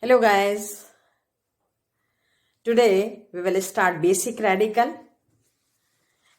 Hello guys, today we will start basic radical,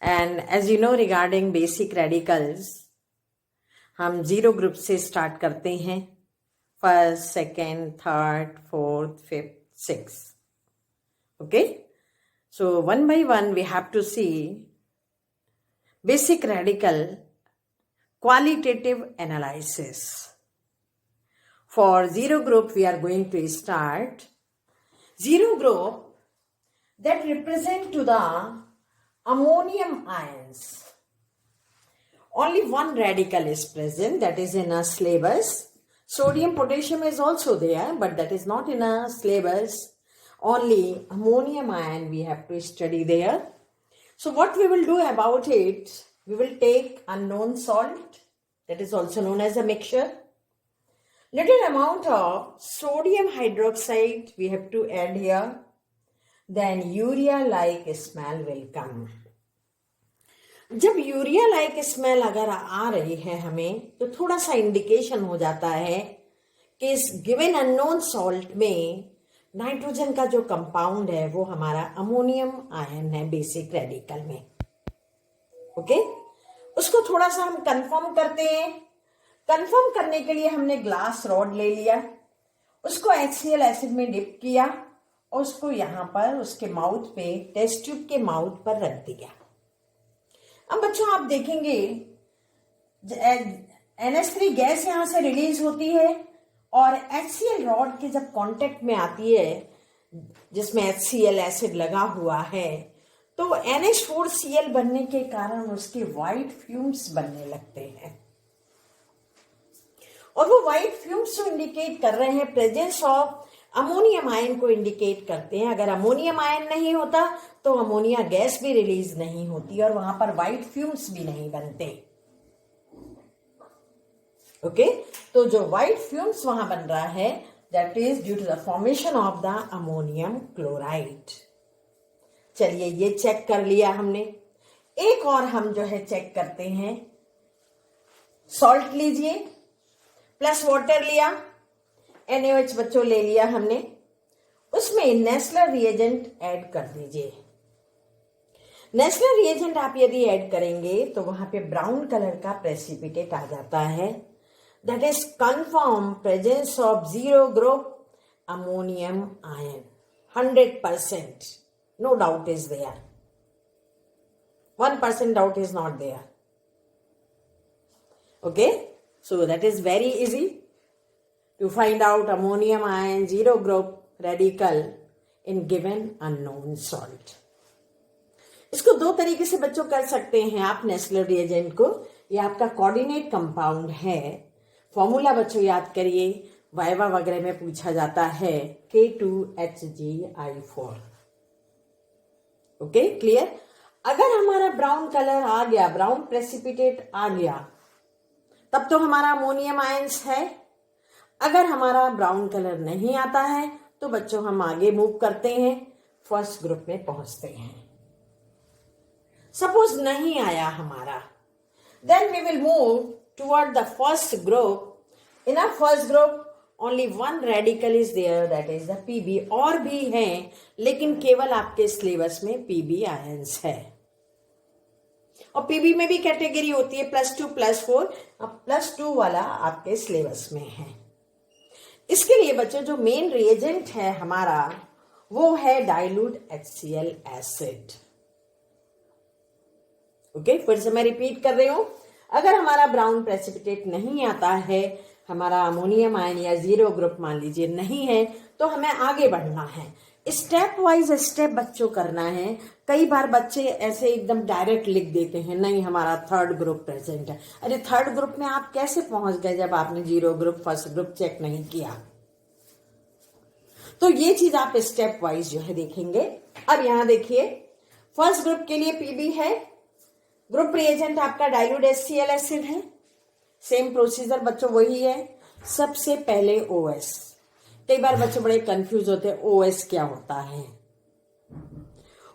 and as you know regarding basic radicals हम zero group से start करते हैं. First, second, third, fourth, fifth, six. Okay, so one by one we have to see basic radical qualitative analysis. For zero group we are going to start zero group that represent to the ammonium ions. Only one radical is present, that is in a syllabus. Sodium, potassium is also there, but that is not in a syllabus. Only ammonium ion we have to study there. So what we will do about it, we will take unknown salt, that is also known as a mixture. Little amount of sodium hydroxide we have to add here. Then urea like smell will come. जब urea like smell अगर आ रही है हमें तो थोड़ा सा indication हो जाता है कि इस गिवन अननोन सॉल्ट में नाइट्रोजन का जो कंपाउंड है वो हमारा अमोनियम आयन है बेसिक रेडिकल में. ओके, उसको थोड़ा सा हम कंफर्म करते हैं. कंफर्म करने के लिए हमने ग्लास रॉड ले लिया, उसको HCl एसिड में डिप किया और उसको यहां पर उसके माउथ पे, टेस्ट ट्यूब के माउथ पर रख दिया. अब बच्चों आप देखेंगे NH3 गैस यहां से रिलीज होती है और HCl रॉड के जब कांटेक्ट में आती है जिसमें HCl एसिड लगा हुआ है तो NH4Cl बनने के कारण उसके व्हाइट फ्यूम्स बनने लगते हैं. और वो व्हाइट फ्यूम्स जो इंडिकेट कर रहे हैं प्रेजेंस ऑफ अमोनियम आयन को इंडिकेट करते हैं. अगर अमोनियम आयन नहीं होता तो अमोनिया गैस भी रिलीज नहीं होती और वहां पर व्हाइट फ्यूम्स भी नहीं बनते. ओके, तो जो व्हाइट फ्यूम्स वहां बन रहा है that is due to the formation of the ammonium chloride. चलिए ये चेक कर लिया हमने. एक और हम जो है चेक करते हैं. सॉल्ट लीजिए प्लस वाटर लिया, NaOH बच्चों ले लिया हमने, उसमें नेस्लर रिएजेंट ऐड कर दीजिए. नेस्लर रिएजेंट आप यदि ऐड करेंगे तो वहां पे ब्राउन कलर का प्रेसिपिटेट आ जाता है. That is confirm presence of zero group ammonium ion. 100%, no doubt is there. 1% doubt is not there. Okay, so that is very easy to find out ammonium ion zero group radical in given unknown salt. इसको दो तरीके से बच्चों कर सकते हैं आप Nessler reagent को. ये आपका कोऑर्डिनेट कंपाउंड है. फॉर्मूला बच्चों याद करिए, वाइवा वगैरह में पूछा जाता है K2HgI4. Okay, clear. अगर हमारा ब्राउन कलर आ गया, ब्राउन प्रेसिपिटेट आ गया, तब तो हमारा अमोनियम आयंस है. अगर हमारा ब्राउन कलर नहीं आता है तो बच्चों हम आगे मूव करते हैं, फर्स्ट ग्रुप में पहुंचते हैं. सपोज नहीं आया हमारा, then we will move toward the first group. In a first group only one radical is there, that is the Pb. और भी हैं लेकिन केवल आपके सिलेबस में Pb आयंस है. और Pb में भी कैटेगरी होती है +2 +4. अब +2 वाला आपके सिलेबस में है. इसके लिए बच्चों जो मेन रिएजेंट है हमारा वो है डाइल्यूट HCl एसिड. ओके, फिर से मैं रिपीट कर रही हूं. अगर हमारा ब्राउन प्रेसिपिटेट नहीं आता है, हमारा अमोनियम आयन या जीरो ग्रुप मान लीजिए नहीं है, तो हमें आगे बढ़ना है. स्टेप वाइज स्टेप बच्चों करना है. कई बार बच्चे ऐसे एकदम डायरेक्ट लिख देते हैं नहीं हमारा थर्ड ग्रुप प्रेजेंट है. अरे थर्ड ग्रुप में आप कैसे पहुंच गए जब आपने zero group first group check नहीं किया. तो ये चीज आप स्टेप वाइज जो है देखेंगे. अब यहां देखिए, फर्स्ट ग्रुप के लिए Pb है, ग्रुप रिएजेंट आपका डाइल्यूट HCl एसिड है. सेम प्रोसीजर बच्चों वही है. सबसे पहले OS. कई बार बच्चे बड़े कंफ्यूज होते हैं OS क्या होता है.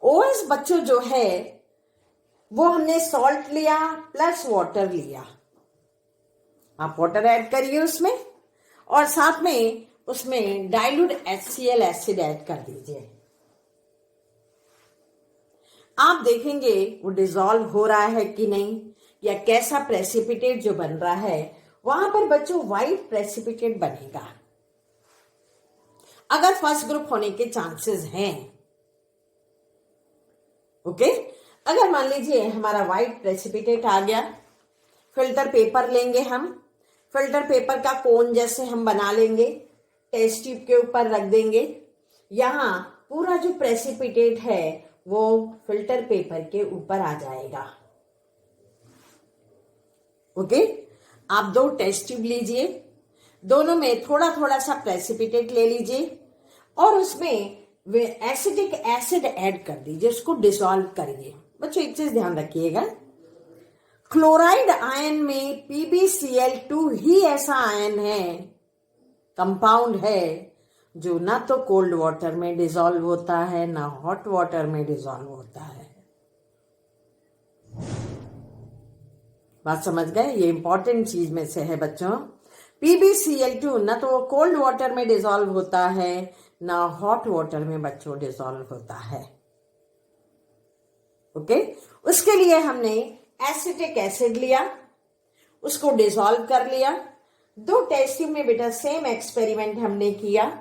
OS बच्चों जो है वो हमने सॉल्ट लिया प्लस वाटर लिया. आप वाटर ऐड करिए उसमें और साथ में उसमें डाइल्यूट HCl एसिड ऐड कर दीजिए। आप देखेंगे वो डिसॉल्व हो रहा है कि नहीं, या कैसा प्रेसिपिटेट जो बन रहा है, वहां पर बच्चों व्हाइट प्रेसिपिटेट बनेगा अगर फर्स्ट ग्रुप होने के चांसेस हैं। ओके, अगर मान लीजिए हमारा व्हाइट प्रेसिपिटेट आ गया, फिल्टर पेपर लेंगे हम, फिल्टर पेपर का कोन जैसे हम बना लेंगे, टेस्ट ट्यूब के ऊपर रख देंगे, यहां पूरा जो प्रेसिपिटेट है वो फिल्टर पेपर के ऊपर आ जाएगा। ओके, आप 2 टेस्ट ट्यूब लीजिए, दोनों में थोड़ा थोड़ा सा प्रेसिपिटेट ले लीजिए और उसमें वे एसिटिक एसिड ऐड कर दीजिए, उसको डिसॉल्व करिए। बच्चों एक चीज ध्यान रखिएगा, क्लोराइड आयन में PbCl2 ही ऐसा आयन है, कंपाउंड है, जो ना तो कोल्ड वाटर में डिसॉल्व होता है ना हॉट वाटर में डिसॉल्व होता है। बात समझ गए? ये इंपॉर्टेंट चीज में से है बच्चों। PbCl2 ना तो कोल्ड वाटर में डिसॉल्व होता है ना हॉट वाटर में बच्चों डिसॉल्व होता है। ओके, उसके लिए हमने एसिटिक एसिड लिया, उसको डिसॉल्व कर लिया। 2 टेस्ट ट्यूब में बेटा सेम एक्सपेरिमेंट हमने किया।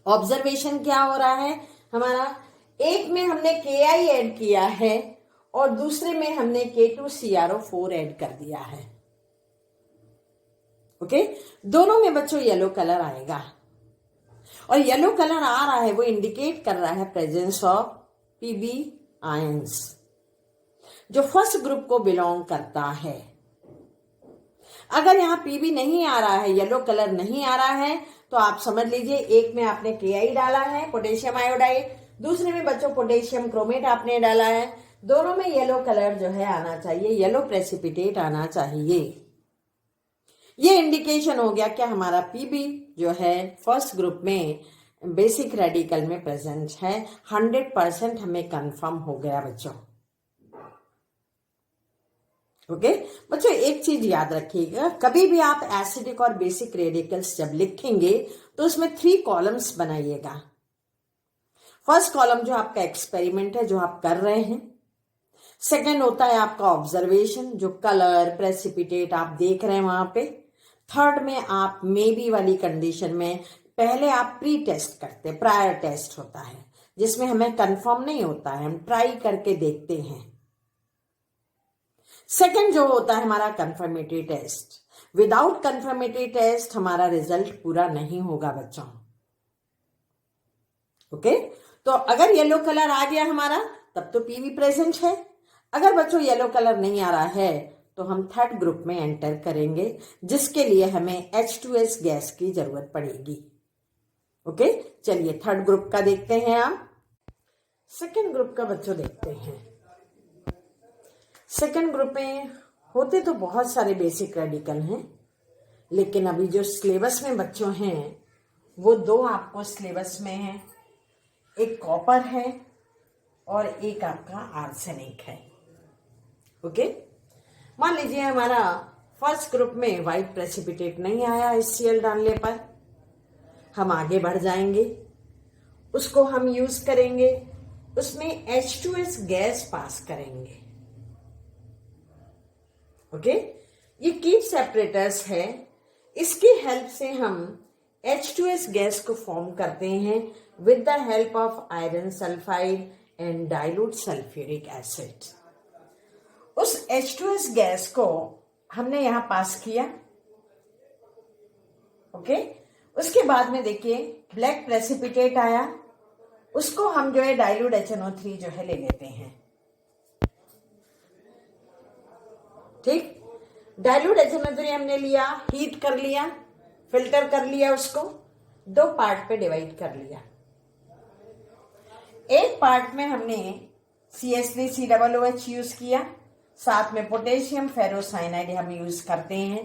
ऑब्जर्वेशन क्या हो रहा है हमारा, एक में हमने KI ऐड किया है और दूसरे में हमने K2CrO4 ऐड कर दिया है। ओके, दोनों में बच्चों येलो कलर आएगा और येलो कलर आ रहा है वो इंडिकेट कर रहा है प्रेजेंस ऑफ Pb आयंस जो फर्स्ट ग्रुप को बिलोंग करता है। अगर यहाँ Pb नहीं आ रहा है, येलो कलर नहीं आ रहा है, तो आप समझ लीजिए एक में आपने KI डाला है पोटेशियम आयोडाइड, दूसरे में बच्चों पोटेशियम क्रोमेट आपने डाला है, दोनों में येलो कलर जो है आना चाहिए, येलो प्रेसिपिटेट आना चाहिए। ये इंडिकेशन हो गया कि हमारा Pb जो है फर्स्ट ग्रुप में बेसिक रेडिकल में प्रेजेंट है। 100% हमें कंफर्म हो गया बच्चों। ओके बच्चों, एक चीज याद रखिएगा, कभी भी आप एसिडिक और बेसिक रेडिकल्स जब लिखेंगे तो उसमें 3 कॉलम्स बनाइएगा। फर्स्ट कॉलम जो आपका एक्सपेरिमेंट है जो आप कर रहे हैं, सेकंड होता है आपका ऑब्जर्वेशन जो कलर प्रेसिपिटेट आप देख रहे हैं वहां पे, थर्ड में आप मे बी वाली कंडीशन में पहले आप प्री टेस्ट करते हैं, प्रायर टेस्ट होता है जिसमें हमें कंफर्म नहीं होता है, हम ट्राई करके देखते हैं। सेकंड जो होता है हमारा confirmatory test, without confirmatory test हमारा रिजल्ट पूरा नहीं होगा बच्चों। ओके, तो अगर येलो कलर आ गया हमारा तब तो Pb प्रेजेंट है, अगर बच्चों येलो कलर नहीं आ रहा है तो हम थर्ड ग्रुप में एंटर करेंगे जिसके लिए हमें H2S गैस की जरूरत पड़ेगी। ओके, चलिए थर्ड ग्रुप का देखते हैं आप। सेकंड ग्रुप का बच्चों देखते हैं। सेकंड ग्रुप में होते तो बहुत सारे बेसिक रेडिकल हैं, लेकिन अभी जो सिलेबस में बच्चों हैं वो 2 आपको सिलेबस में है, एक कॉपर है और एक आपका आर्सेनिक है। ओके, मान लीजिए हमारा फर्स्ट ग्रुप में व्हाइट प्रेसिपिटेट नहीं आया HCl डालने पर, हम आगे बढ़ जाएंगे, उसको हम यूज करेंगे, उसमें H2S गैस पास करेंगे। ओके, ये कीप सेपरेटर्स है, इसकी हेल्प से हम H2S गैस को फॉर्म करते हैं with the help of iron sulphide and dilute sulphuric acid. उस H2S गैस को हमने यहां पास किया। ओके, उसके बाद में देखिए ब्लैक प्रेसिपिटेट आया, उसको हम जो है डाइल्यूट HNO3 जो है ले लेते हैं। ठीक, डाइल्यूट HNO3 हमने लिया, हीट कर लिया, फिल्टर कर लिया, उसको 2 पार्ट पे डिवाइड कर लिया। एक पार्ट में हमने CH3COOH यूज किया, साथ में पोटेशियम फेरोसाइनाइड हम यूज करते हैं।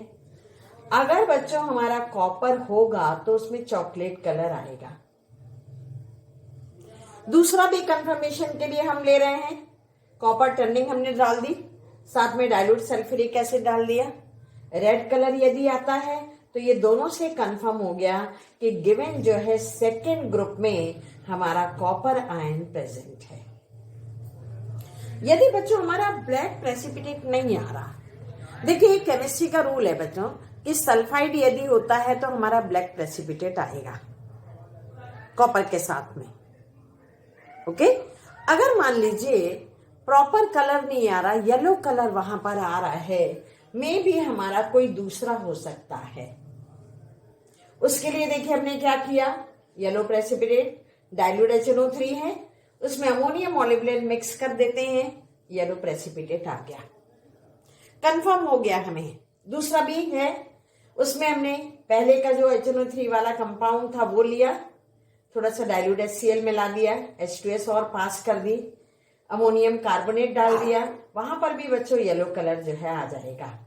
अगर बच्चों हमारा कॉपर होगा तो उसमें चॉकलेट कलर आएगा। दूसरा भी कंफर्मेशन के लिए हम ले रहे हैं, कॉपर टर्निंग हमने डाल दी, साथ में डाइल्यूट सल्फ्यूरिक एसिड डाल दिया। रेड कलर यदि आता है तो ये दोनों से कंफर्म हो गया कि गिवन जो है सेकेंड ग्रुप में हमारा कॉपर आयन प्रेजेंट है। यदि बच्चों हमारा ब्लैक प्रेसिपिटेट नहीं आ रहा, देखिए केमिस्ट्री का रूल है बच्चों कि सल्फाइड यदि होता है तो हमारा ब्लैक प्रेसिपिटेट आएगा कॉपर के साथ में। ओके, अगर मान लीजिए प्रॉपर कलर नहीं आ रहा, येलो कलर वहां पर आ रहा है, मे भी हमारा कोई दूसरा हो सकता है। उसके लिए देखिए हमने क्या किया, येलो प्रेसिपिटेट डाइल्यूट HNO3 है, उसमें अमोनियम मॉलिब्डेनट मिक्स कर देते हैं, येलो प्रेसिपिटेट आ गया, कंफर्म हो गया हमें। दूसरा भी है, उसमें हमने पहले का जो HNO3 वाला कंपाउंड था वो लिया, थोड़ा सा डाइल्यूट HCl मिला दिया, H2S और पास कर दी, अमोनियम कार्बोनेट डाल दिया, वहां पर भी बच्चों येलो कलर जो है आ जाएगा।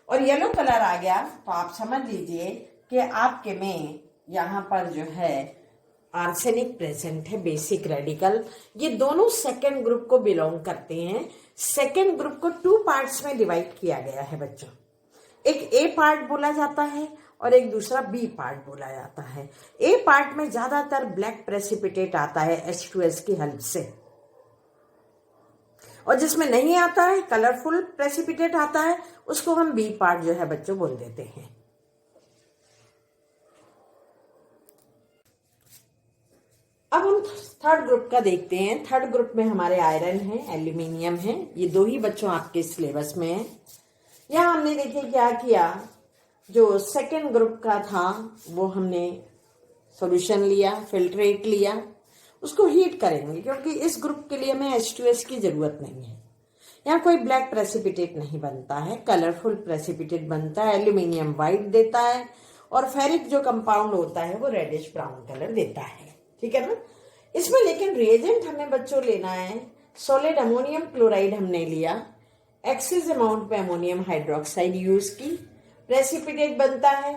और येलो कलर आ गया तो आप समझ लीजिए कि आपके में यहां पर जो है आर्सेनिक प्रेजेंट है, बेसिक रेडिकल। ये दोनों सेकेंड ग्रुप को बिलोंग करते हैं। सेकेंड ग्रुप को 2 पार्ट्स में डिवाइड किया गया है बच्चों, एक ए पार्ट बोला जाता है और एक दूसरा बी पार्ट बोला जाता है। ए पार्ट में ज्यादातर ब्लैक प्रेसिपिटेट आता है H2S की हेल्प से, और जिसमें नहीं आता है, कलरफुल प्रेसिपिटेट आता है, उसको हम बी पार्ट जो है बच्चों बोल देते हैं। अब हम थर्ड ग्रुप का देखते हैं। थर्ड ग्रुप में हमारे आयरन है, एल्यूमिनियम है, ये दो ही बच्चों आपके सिलेबस में है। यहां हमने देखिए क्या किया, जो सेकेंड ग्रुप का था वो हमने सॉल्यूशन लिया, फिल्ट्रेट लिया, उसको हीट करेंगे क्योंकि इस ग्रुप के लिए हमें H2S की जरूरत नहीं है। यहाँ कोई ब्लैक प्रेसिपिटेट नहीं बनता है, कलरफुल प्रेसिपिटेट बनता है। एल्यूमिनियम व्हाइट देता है और फेरिक जो कंपाउंड होता है वो रेडिश ब्राउन कलर देता है, ठीक है ना। इसमें लेकिन रिएजेंट हमें बच्चों लेना है, सॉलिड अमोनियम क्लोराइड हमने लिया, एक्सेस अमाउंट में अमोनियम हाइड्रोक्साइड यूज की, प्रेसिपिटेट बनता है।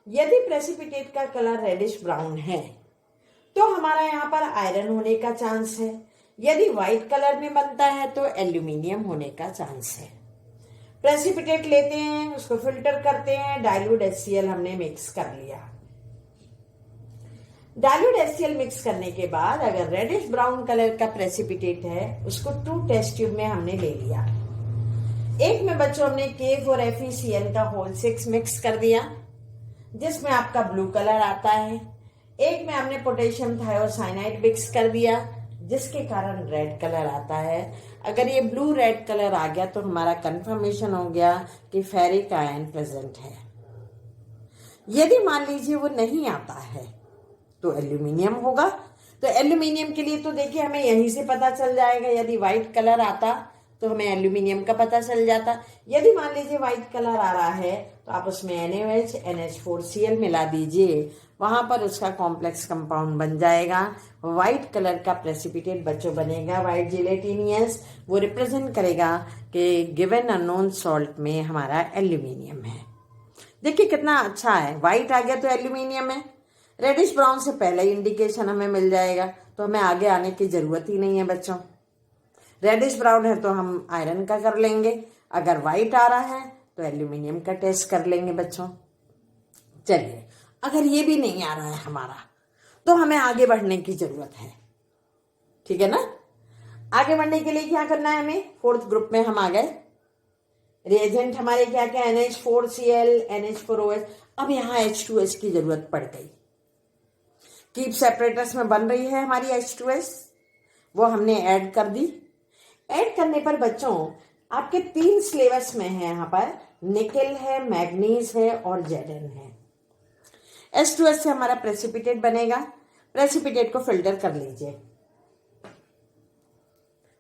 यदि प्रेसिपिटेट का कलर रेडिश ब्राउन है तो हमारा यहाँ पर आयरन होने का चांस है, यदि व्हाइट कलर में बनता है तो एल्यूमिनियम होने का चांस है। प्रेसिपिटेट लेते हैं, उसको फिल्टर करते हैं, डाइल्यूट HCl हमने मिक्स कर लिया। डाइल्यूट HCl मिक्स करने के बाद अगर रेडिश ब्राउन कलर का प्रेसिपिटेट है, उसको 2 टेस्ट ट्यूब में हमने ले लिया। एक में बच्चों हमने K4 FeCl का होल 6 मिक्स कर दिया, जिसमें आपका ब्लू कलर आता है। एक में हमने पोटेशियम थायोसाइनाइड मिक्स कर दिया, जिसके कारण रेड कलर आता है। अगर ये ब्लू रेड कलर आ गया तो हमारा कंफर्मेशन हो गया कि फेरिक आयन प्रेजेंट है। यदि मान लीजिए वो नहीं आता है तो एल्यूमिनियम होगा। तो एल्यूमिनियम के लिए तो देखिए हमें यहीं से पता चल जाएगा, यदि व्हाइट कलर आता तो हमें एल्यूमिनियम का पता चल जाता। यदि मान लीजिए व्हाइट कलर आ रहा है तो आप उसमें NaOH NH4Cl मिला दीजिए, वहां पर उसका कॉम्प्लेक्स कंपाउंड बन जाएगा। व्हाइट कलर का प्रेसिपिटेट बच्चों बनेगा, व्हाइट जिलेटिनियस, वो रिप्रेजेंट करेगा कि गिवन अननोन सॉल्ट में हमारा एल्यूमिनियम है। देखिए कितना अच्छा है, व्हाइट आ गया तो एल्यूमिनियम है। रेडिश ब्राउन से पहले इंडिकेशन हमें मिल जाएगा, तो हमें आगे आने की जरूरत ही नहीं है बच्चों। रेडिश ब्राउन है तो हम आयरन का कर लेंगे, अगर व्हाइट आ रहा है तो एल्यूमिनियम का टेस्ट कर लेंगे बच्चों। चलिए, अगर ये भी नहीं आ रहा है हमारा तो हमें आगे बढ़ने की जरूरत है, ठीक है ना। आगे बढ़ने के लिए क्या करना है हमें, फोर्थ ग्रुप में हम आ गए। रिएजेंट हमारे क्या क्या, NH4Cl NH4OH। अब यहाँ H2S की जरूरत पड़ गई। कीप सेपरेटर्स में बन रही है हमारी H2S, वो हमने ऐड कर दी। ऐड करने पर बच्चों आपके 3 सिलेबस में है, यहाँ पर निकेल है, मैग्नीज है और Zn है। H2S से हमारा प्रेसिपिटेट बनेगा, प्रेसिपिटेट को फिल्टर कर लीजिए।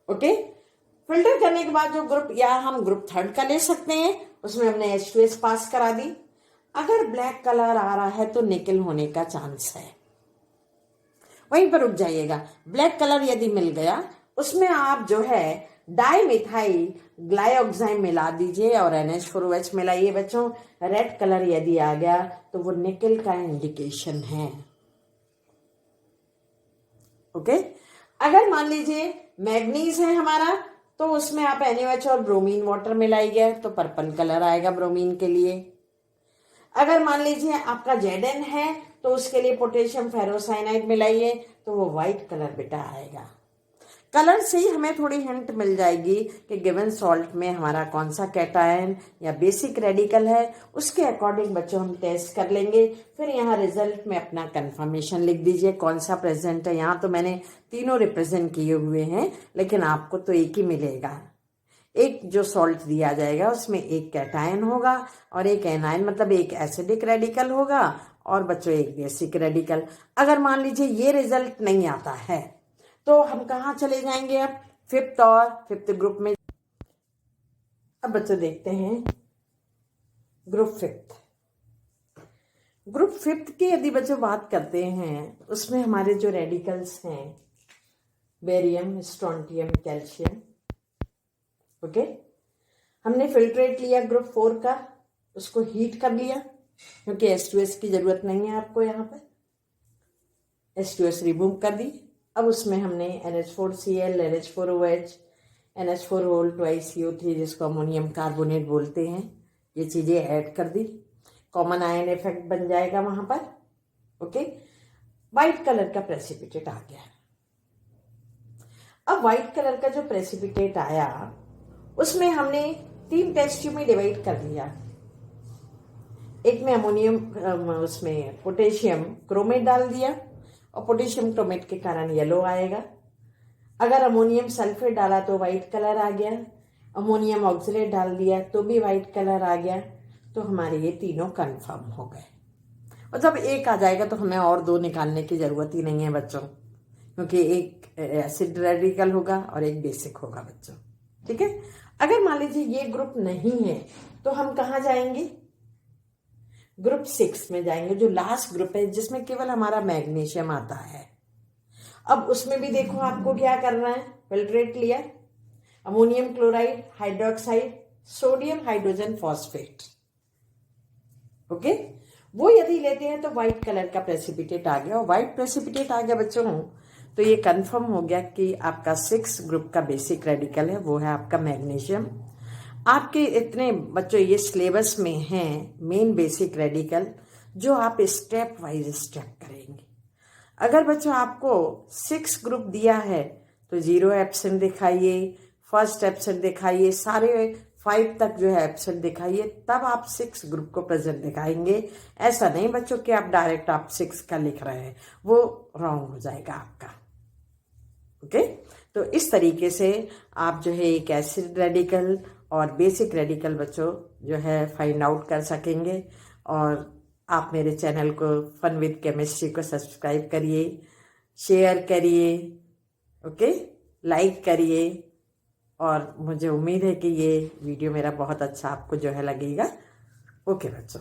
ओके, फिल्टर करने के बाद जो ग्रुप, या हम ग्रुप थर्ड का ले सकते हैं, उसमें हमने H2S पास करा दी। अगर ब्लैक कलर आ रहा है तो निकेल होने का चांस है, वहीं पर रुक जाइएगा। ब्लैक कलर यदि मिल गया, उसमें आप जो है डाइमिथाइल ग्लाइऑक्साइड मिला दीजिए और NH4OH मिलाइए बच्चों। रेड कलर यदि आ गया तो वो निकेल का इंडिकेशन है। ओके, अगर मान लीजिए मैग्नीज है हमारा, तो उसमें आप NaOH और ब्रोमीन वाटर मिलाइए तो पर्पल कलर आएगा ब्रोमीन के लिए। अगर मान लीजिए आपका Zn है तो उसके लिए पोटेशियम फेरोसाइनाइड मिलाइए तो वो व्हाइट कलर बेटा आएगा। कलर से ही हमें थोड़ी हिंट मिल जाएगी कि गिवन सॉल्ट में हमारा कौन सा कैटायन या बेसिक रेडिकल है। उसके अकॉर्डिंग बच्चों हम टेस्ट कर लेंगे। फिर यहाँ रिजल्ट में अपना कंफर्मेशन लिख दीजिए कौन सा प्रेजेंट है। यहाँ तो मैंने तीनों रिप्रेजेंट किए हुए हैं, लेकिन आपको तो एक ही मिलेगा। एक जो सॉल्ट दिया जाएगा उसमें एक कैटायन होगा और एक एनायन, मतलब एक एसिडिक रेडिकल होगा और बच्चों एक बेसिक रेडिकल। अगर मान लीजिए ये रिजल्ट नहीं आता है तो हम कहाँ चले जाएंगे? अब फिफ्थ ग्रुप में। अब बच्चों देखते हैं ग्रुप फिफ्थ की यदि बच्चों बात करते हैं, उसमें हमारे जो रेडिकल्स हैं बेरियम, स्ट्रोंटियम, कैल्शियम। ओके, हमने फिल्ट्रेट लिया ग्रुप 4 का, उसको हीट कर लिया क्योंकि H2S की जरूरत नहीं है आपको। यहाँ पर H2S रिमूव कर दी। अब उसमें हमने NH4Cl, NH4OH, NH4 whole twice CO3 जिसको अमोनियम कार्बोनेट बोलते हैं, ये चीज़ें ऐड कर दी। कॉमन आयन इफेक्ट बन जाएगा वहाँ पर। ओके, वाइट कलर का प्रेसिपिटेट आ गया। अब वाइट कलर का जो प्रेसिपिटेट आया उसमें हमने 3 टेस्ट ट्यूब में डिवाइड कर दिया। एक में अमोनियम, उसमें पोटेशियम क्रोमेट डाल दिया और पोटेशियम क्रोमेट के कारण येलो आएगा। अगर अमोनियम सल्फेट डाला तो वाइट कलर आ गया। अमोनियम ऑक्सलेट डाल दिया तो भी वाइट कलर आ गया। तो हमारे ये तीनों कंफर्म हो गए। और जब एक आ जाएगा तो हमें और 2 निकालने की जरूरत ही नहीं है बच्चों, क्योंकि एक एसिड रेडिकल होगा और एक बेसिक होगा बच्चों। ठीक है, अगर मान लीजिए ये ग्रुप नहीं है तो हम कहाँ जाएंगे? ग्रुप 6 में जाएंगे, जो लास्ट ग्रुप है जिसमें केवल हमारा मैग्नीशियम आता है। अब उसमें भी देखो आपको क्या करना है। फिल्ट्रेट लिया, ammonium chloride, hydroxide, sodium hydrogen phosphate. Okay, वो यदि लेते हैं तो व्हाइट कलर का प्रेसिपिटेट आ गया। और व्हाइट प्रेसिपिटेट आ गया बच्चों तो ये कंफर्म हो गया कि आपका 6 ग्रुप का बेसिक रेडिकल है, वो है आपका मैग्नीशियम। आपके इतने बच्चों ये सिलेबस में हैं मेन बेसिक रेडिकल, जो आप स्टेप वाइज स्टेप करेंगे। अगर बच्चों आपको 6 ग्रुप दिया है तो 0 एब्सेंट दिखाइए, फर्स्ट एब्सेंट दिखाइए, सारे 5 तक जो है एब्सेंट दिखाइए, तब आप 6 ग्रुप को प्रेजेंट दिखाएंगे। ऐसा नहीं बच्चों कि आप डायरेक्ट आप 6 का लिख रहे हैं, वो रॉन्ग हो जाएगा आपका। ओके, तो इस तरीके से आप जो है एक एसिड रेडिकल और बेसिक रेडिकल बच्चों जो है फाइंड आउट कर सकेंगे। और आप मेरे चैनल को फन विद केमिस्ट्री को सब्सक्राइब करिए, शेयर करिए, ओके, लाइक करिए। और मुझे उम्मीद है कि ये वीडियो मेरा बहुत अच्छा आपको जो है लगेगा। ओके बच्चों।